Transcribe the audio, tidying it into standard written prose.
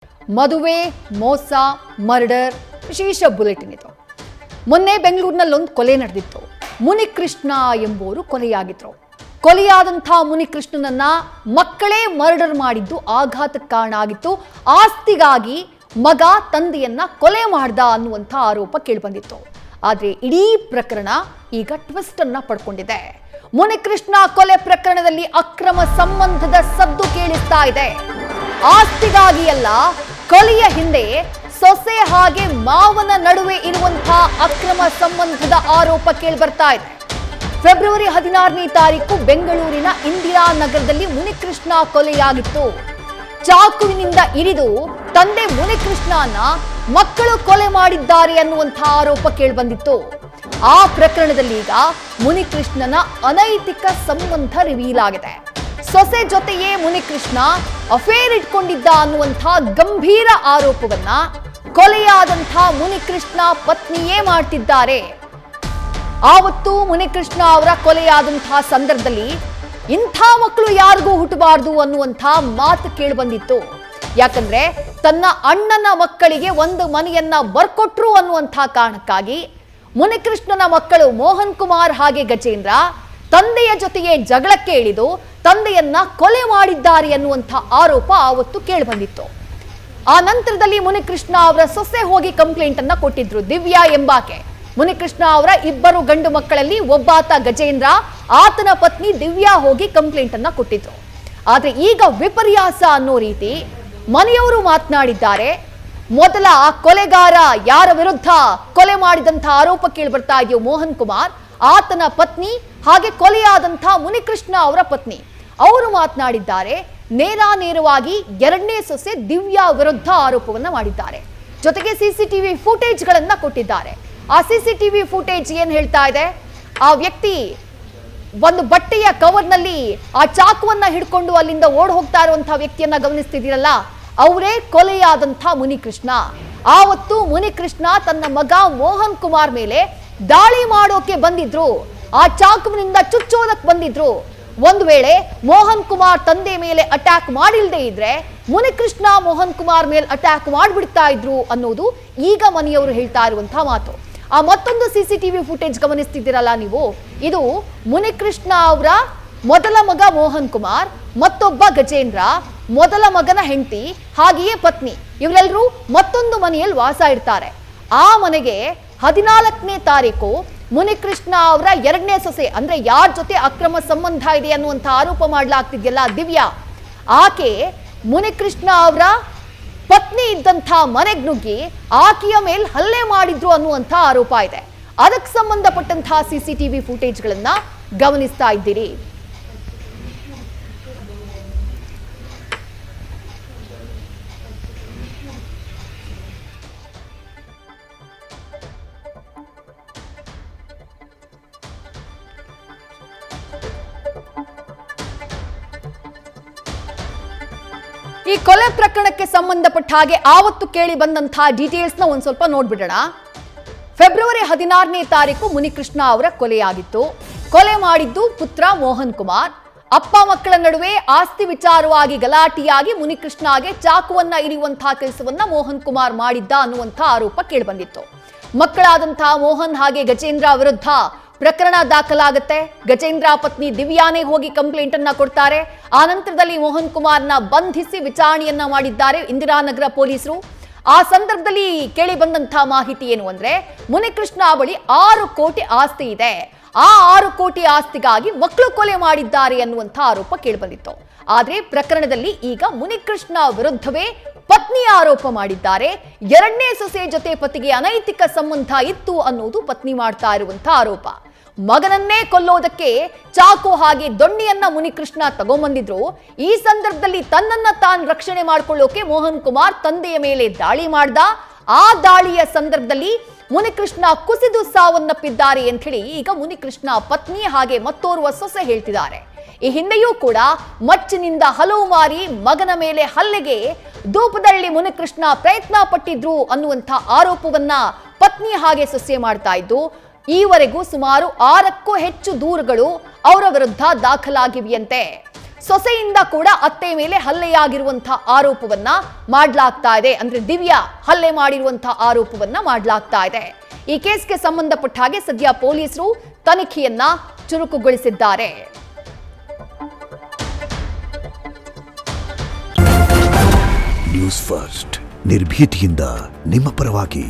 ಮದುವೆ ಮೋಸ ಮರ್ಡರ್ ವಿಶೇಷ ಬುಲೆಟಿನ್ ಇದು. ಮೊನ್ನೆ ಬೆಂಗಳೂರಿನಲ್ಲಿ ಒಂದು ಕೊಲೆ ನಡೆದಿತ್ತು. ಮುನಿಕೃಷ್ಣ ಎಂಬುವರು ಕೊಲೆಯಾಗಿದ್ರು. ಕೊಲೆಯಾದಂಥ ಮುನಿಕೃಷ್ಣನನ್ನ ಮಕ್ಕಳೇ ಮರ್ಡರ್ ಮಾಡಿದ್ದು ಆಘಾತಕ್ಕೆ ಕಾರಣ ಆಗಿತ್ತು. ಆಸ್ತಿಗಾಗಿ ಮಗ ತಂದೆಯನ್ನ ಕೊಲೆ ಮಾಡ್ದ ಅನ್ನುವಂಥ ಆರೋಪ ಕೇಳಿಬಂದಿತ್ತು. ಆದ್ರೆ ಇಡೀ ಪ್ರಕರಣ ಈಗ ಟ್ವಿಸ್ಟ್ ಅನ್ನ ಪಡ್ಕೊಂಡಿದೆ. ಮುನಿಕೃಷ್ಣ ಕೊಲೆ ಪ್ರಕರಣದಲ್ಲಿ ಅಕ್ರಮ ಸಂಬಂಧದ ಸದ್ದು ಕೇಳಿಸ್ತಾ ಇದೆ. ಆಸ್ತಿಗಾಗಿ ಅಲ್ಲ, ಕೊಲೆಯ ಹಿಂದೆ ಸೊಸೆ ಹಾಗೆ ಮಾವನ ನಡುವೆ ಇರುವಂತಹ ಅಕ್ರಮ ಸಂಬಂಧದ ಆರೋಪ ಕೇಳಿಬರ್ತಾ ಇದೆ. ಫೆಬ್ರವರಿ 16ನೇ ತಾರೀಕು ಬೆಂಗಳೂರಿನ ಇಂದಿರಾನಗರದಲ್ಲಿ ಮುನಿಕೃಷ್ಣ ಕೊಲೆಯಾಗಿತ್ತು. ಚಾಕುವಿನಿಂದ ಇರಿದು ತಂದೆ ಮುನಿಕೃಷ್ಣನ ಮಕ್ಕಳು ಕೊಲೆ ಮಾಡಿದ್ದಾರೆ ಅನ್ನುವಂತಹ ಆರೋಪ ಕೇಳಿಬಂದಿತ್ತು. ಆ ಪ್ರಕರಣದಲ್ಲಿ ಈಗ ಮುನಿಕೃಷ್ಣನ ಅನೈತಿಕ ಸಂಬಂಧ ರಿವೀಲ್ ಆಗಿದೆ. ಸೊಸೆ ಜೊತೆಯೇ ಮುನಿಕೃಷ್ಣ ಅಫೇರ್ ಇಟ್ಕೊಂಡಿದ್ದ ಅನ್ನುವಂತಹ ಗಂಭೀರ ಆರೋಪವನ್ನ ಕೊಲೆಯಾದಂಥ ಮುನಿಕೃಷ್ಣ ಪತ್ನಿಯೇ ಮಾಡ್ತಿದ್ದಾರೆ. ಆವತ್ತು ಮುನಿಕೃಷ್ಣ ಅವರ ಕೊಲೆಯಾದಂತಹ ಸಂದರ್ಭದಲ್ಲಿ ಇಂಥ ಮಕ್ಕಳು ಯಾರಿಗೂ ಹುಟ್ಟಬಾರ್ದು ಅನ್ನುವಂಥ ಮಾತು ಕೇಳಿಬಂದಿತ್ತು. ಯಾಕಂದ್ರೆ ತನ್ನ ಅಣ್ಣನ ಮಕ್ಕಳಿಗೆ ಒಂದು ಮನೆಯನ್ನ ಬರ್ಕೊಟ್ರು ಅನ್ನುವಂಥ ಕಾರಣಕ್ಕಾಗಿ ಮುನಿಕೃಷ್ಣನ ಮಕ್ಕಳು ಮೋಹನ್ ಕುಮಾರ್ ಹಾಗೆ ಗಜೇಂದ್ರ ತಂದೆಯ ಜೊತೆಗೆ ಜಗಳಕ್ಕೆ ಇಳಿದು ತಂದೆಯನ್ನ ಕೊಲೆ ಮಾಡಿದ್ದಾರೆ ಅನ್ನುವಂಥ ಆರೋಪ ಆವತ್ತು ಕೇಳಿಬಂದಿತ್ತು. ಆ ನಂತರದಲ್ಲಿ ಮುನಿಕೃಷ್ಣ ಅವರ ಸೊಸೆ ಹೋಗಿ ಕಂಪ್ಲೇಂಟ್ ಅನ್ನ ಕೊಟ್ಟಿದ್ರು. ದಿವ್ಯಾ ಎಂಬಾಕೆ ಮುನಿಕೃಷ್ಣ ಅವರ ಇಬ್ಬರು ಗಂಡು ಮಕ್ಕಳಲ್ಲಿ ಒಬ್ಬಾತ ಗಜೇಂದ್ರ, ಆತನ ಪತ್ನಿ ದಿವ್ಯಾ ಹೋಗಿ ಕಂಪ್ಲೇಂಟ್ ಅನ್ನ ಕೊಟ್ಟಿದ್ರು. ಆದ್ರೆ ಈಗ ವಿಪರ್ಯಾಸ ಅನ್ನೋ ರೀತಿ ಮನೆಯವರು ಮಾತನಾಡಿದ್ದಾರೆ. ಮೊದಲ ಕೊಲೆಗಾರ ಯಾರ ವಿರುದ್ಧ ಕೊಲೆ ಮಾಡಿದಂಥ ಆರೋಪ ಕೇಳಿ ಬರ್ತಾ ಇದೆಯೋ ಮೋಹನ್ ಕುಮಾರ್, ಆತನ ಪತ್ನಿ ಹಾಗೆ ಕೊಲೆಯಾದಂಥ ಮುನಿಕೃಷ್ಣ ಅವರ ಪತ್ನಿ ಅವರು ಮಾತನಾಡಿದ್ದಾರೆ. ನೇರವಾಗಿ ಎರಡನೇ ಸೊಸೆ ದಿವ್ಯಾ ವಿರುದ್ಧ ಆರೋಪವನ್ನ ಮಾಡಿದ್ದಾರೆ. ಜೊತೆಗೆ ಸಿಸಿಟಿವಿ ಫುಟೇಜ್ ಗಳನ್ನ ಕೊಟ್ಟಿದ್ದಾರೆ. ಆ ಸಿಸಿಟಿವಿ ಫುಟೇಜ್ ಏನ್ ಹೇಳ್ತಾ ಇದೆ, ಆ ವ್ಯಕ್ತಿ ಒಂದು ಬಟ್ಟೆಯ ಕವರ್ನಲ್ಲಿ ಆ ಚಾಕುವನ್ನ ಹಿಡ್ಕೊಂಡು ಅಲ್ಲಿಂದ ಓಡ್ ಹೋಗ್ತಾ ಇರುವಂತಹ ವ್ಯಕ್ತಿಯನ್ನ ಗಮನಿಸ್ತಿದ್ದೀರಲ್ಲ, ಅವರೇ ಕೊಲೆಯಾದಂಥ ಮುನಿಕೃಷ್ಣ. ಆವತ್ತು ಮುನಿಕೃಷ್ಣ ತನ್ನ ಮಗ ಮೋಹನ್ ಕುಮಾರ್ ಮೇಲೆ ದಾಳಿ ಮಾಡೋಕೆ ಬಂದಿದ್ರು. ಆ ಚಾಕುವಿನಿಂದ ಚುಚ್ಚೋದಕ್ಕೆ ಬಂದಿದ್ರು. ಒಂದು ವೇಳೆ ಮೋಹನ್ ಕುಮಾರ್ ತಂದೆ ಮೇಲೆ ಅಟ್ಯಾಕ್ ಮಾಡಿಲ್ದೇ ಇದ್ರೆ ಮುನಿಕೃಷ್ಣ ಮೋಹನ್ ಕುಮಾರ್ ಮೇಲೆ ಅಟ್ಯಾಕ್ ಮಾಡಿಬಿಡ್ತಾ ಇದ್ರು ಅನ್ನೋದು ಈಗ ಮನೆಯವರು ಹೇಳ್ತಾ ಇರುವಂತಹ ಮಾತು. ಆ ಮತ್ತೊಂದು ಸಿಸಿಟಿವಿ ಫುಟೇಜ್ ಗಮನಿಸ್ತಿದ್ದೀರಲ್ಲ ನೀವು, ಇದು ಮುನಿಕೃಷ್ಣ ಅವರ ಮೊದಲ ಮಗ ಮೋಹನ್ ಕುಮಾರ್, ಮತ್ತೊಬ್ಬ ಗಜೇಂದ್ರ, ಮೊದಲ ಮಗನ ಹೆಂಡತಿ ಹಾಗೆಯೇ ಪತ್ನಿ, ಇವರೆಲ್ಲರೂ ಮತ್ತೊಂದು ಮನೆಯಲ್ಲಿ ವಾಸ ಇರ್ತಾರೆ. ಆ ಮನೆಗೆ 14ನೇ ತಾರೀಕು ಮುನಿಕೃಷ್ಣ ಅವರ ಎರಡನೇ ಸೊಸೆ, ಅಂದ್ರೆ ಯಾರ ಜೊತೆ ಅಕ್ರಮ ಸಂಬಂಧ ಇದೆ ಅನ್ನುವಂಥ ಆರೋಪ ಮಾಡಲಾಗ್ತಿದೆಯಲ್ಲ ದಿವ್ಯಾ, ಆಕೆ ಮುನಿಕೃಷ್ಣ ಅವರ ಪತ್ನಿ ಇದ್ದಂಥ ಮನೆಗೆ ನುಗ್ಗಿ ಆಕೆಯ ಮೇಲೆ ಹಲ್ಲೆ ಮಾಡಿದ್ರು ಅನ್ನುವಂಥ ಆರೋಪ ಇದೆ. ಅದಕ್ಕೆ ಸಂಬಂಧಪಟ್ಟಂತಹ ಸಿಸಿಟಿವಿ ಫುಟೇಜ್ಗಳನ್ನ ಗಮನಿಸ್ತಾ ಇದ್ದೀರಿ. ಈ ಕೊಲೆ ಪ್ರಕರಣಕ್ಕೆ ಸಂಬಂಧಪಟ್ಟ ಹಾಗೆ ಆವತ್ತು ಕೇಳಿ ಬಂದಂತಹ ಡೀಟೇಲ್ಸ್ ನ ಒಂದ್ ಸ್ವಲ್ಪ ನೋಡ್ಬಿಡೋಣ. ಫೆಬ್ರವರಿ 16ನೇ ತಾರೀಕು ಮುನಿಕೃಷ್ಣ ಅವರ ಕೊಲೆಯಾಗಿತ್ತು. ಕೊಲೆ ಮಾಡಿದ್ದು ಪುತ್ರ ಮೋಹನ್ ಕುಮಾರ್. ಅಪ್ಪ ಮಕ್ಕಳ ನಡುವೆ ಆಸ್ತಿ ವಿಚಾರವಾಗಿ ಗಲಾಟೆಯಾಗಿ ಮುನಿಕೃಷ್ಣಗೆ ಚಾಕುವನ್ನ ಇರಿಯುವಂತಹ ಕೆಲಸವನ್ನ ಮೋಹನ್ ಕುಮಾರ್ ಮಾಡಿದ್ದ ಅನ್ನುವಂಥ ಆರೋಪ ಕೇಳಿಬಂದಿತ್ತು. ಮಕ್ಕಳಾದಂತಹ ಮೋಹನ್ ಹಾಗೆ ಗಜೇಂದ್ರ ವಿರುದ್ಧ ಪ್ರಕರಣ ದಾಖಲಾಗುತ್ತೆ. ಗಜೇಂದ್ರ ಪತ್ನಿ ದಿವ್ಯಾನೇ ಹೋಗಿ ಕಂಪ್ಲೇಂಟ್ ಅನ್ನ ಕೊಡ್ತಾರೆ. ಆ ನಂತರದಲ್ಲಿ ಮೋಹನ್ ಕುಮಾರ್ನ ಬಂಧಿಸಿ ವಿಚಾರಣೆಯನ್ನ ಮಾಡಿದ್ದಾರೆ ಇಂದಿರಾನಗರ ಪೊಲೀಸರು. ಆ ಸಂದರ್ಭದಲ್ಲಿ ಕೇಳಿ ಬಂದಂತಹ ಮಾಹಿತಿ ಏನು ಅಂದ್ರೆ, ಮುನಿಕೃಷ್ಣ ಬಳಿ 6 ಕೋಟಿ ಆಸ್ತಿ ಇದೆ. ಆ 6 ಕೋಟಿ ಆಸ್ತಿಗಾಗಿ ಮಕ್ಕಳು ಕೊಲೆ ಮಾಡಿದ್ದಾರೆ ಅನ್ನುವಂಥ ಆರೋಪ ಕೇಳಿಬಂದಿತ್ತು. ಆದ್ರೆ ಪ್ರಕರಣದಲ್ಲಿ ಈಗ ಮುನಿಕೃಷ್ಣ ವಿರುದ್ಧವೇ ಪತ್ನಿ ಆರೋಪ ಮಾಡಿದ್ದಾರೆ. ಎರಡನೇ ಸೊಸೆ ಜೊತೆ ಪತಿಗೆ ಅನೈತಿಕ ಸಂಬಂಧ ಇತ್ತು ಅನ್ನೋದು ಪತ್ನಿ ಮಾಡ್ತಾ ಇರುವಂತ ಆರೋಪ. ಮಗನನ್ನೇ ಕೊಲ್ಲೋದಕ್ಕೆ ಚಾಕು ಹಾಗೆ ದೊಣ್ಣೆಯನ್ನ ಮುನಿಕೃಷ್ಣ ತಗೊಂಬಂದಿದ್ರು. ಈ ಸಂದರ್ಭದಲ್ಲಿ ತನ್ನನ್ನ ತಾನು ರಕ್ಷಣೆ ಮಾಡ್ಕೊಳ್ಳೋಕೆ ಮೋಹನ್ ಕುಮಾರ್ ತಂದೆಯ ಮೇಲೆ ದಾಳಿ ಮಾಡ್ದ. ಆ ದಾಳಿಯ ಸಂದರ್ಭದಲ್ಲಿ ಮುನಿಕೃಷ್ಣ ಕುಸಿದು ಸಾವನ್ನಪ್ಪಿದ್ದಾರೆ ಅಂತ ಹೇಳಿ ಈಗ ಮುನಿಕೃಷ್ಣ ಪತ್ನಿ ಹಾಗೆ ಮತ್ತೋರ್ವ ಸೊಸೆ ಹೇಳ್ತಿದ್ದಾರೆ. ಈ ಹಿಂದೆಯೂ ಕೂಡ ಮಚ್ಚಿನಿಂದ ಹಲವು ಮಾರಿ ಮಗನ ಮೇಲೆ ಹಲ್ಲೆಗೆ ಧೂಪದಳ್ಳಿ ಮುನಿಕೃಷ್ಣ ಪ್ರಯತ್ನ ಪಟ್ಟಿದ್ರು ಅನ್ನುವಂಥ ಆರೋಪವನ್ನ ಪತ್ನಿ ಹಾಗೆ ಸೊಸೆ ಮಾಡ್ತಾ ಇದ್ದು, ಈವರೆಗೂ ಸುಮಾರು 6ಕ್ಕೂ ಹೆಚ್ಚು ದೂರುಗಳು ಅವರ ವಿರುದ್ಧ ದಾಖಲಾಗಿವೆಯಂತೆ. ಸೊಸೆಯಿಂದ ಕೂಡ ಅತ್ತೆ ಮೇಲೆ ಹಲ್ಲೆಯಾಗಿರುವಂತಹ ಆರೋಪವನ್ನ ಮಾಡಲಾಗ್ತಾ ಇದೆ. ಅಂದ್ರೆ ದಿವ್ಯಾ ಹಲ್ಲೆ ಮಾಡಿರುವಂತಹ ಆರೋಪವನ್ನ ಮಾಡಲಾಗ್ತಾ ಇದೆ. ಈ ಕೇಸ್ಗೆ ಸಂಬಂಧಪಟ್ಟ ಹಾಗೆ ಸದ್ಯ ಪೊಲೀಸರು ತನಿಖೆಯನ್ನ ಚುರುಕುಗೊಳಿಸಿದ್ದಾರೆ. ನ್ಯೂಸ್ ಫಸ್ಟ್ ನಿರ್ಭೀತಿಯಿಂದ ನಿಮ್ಮ ಪರವಾಗಿ.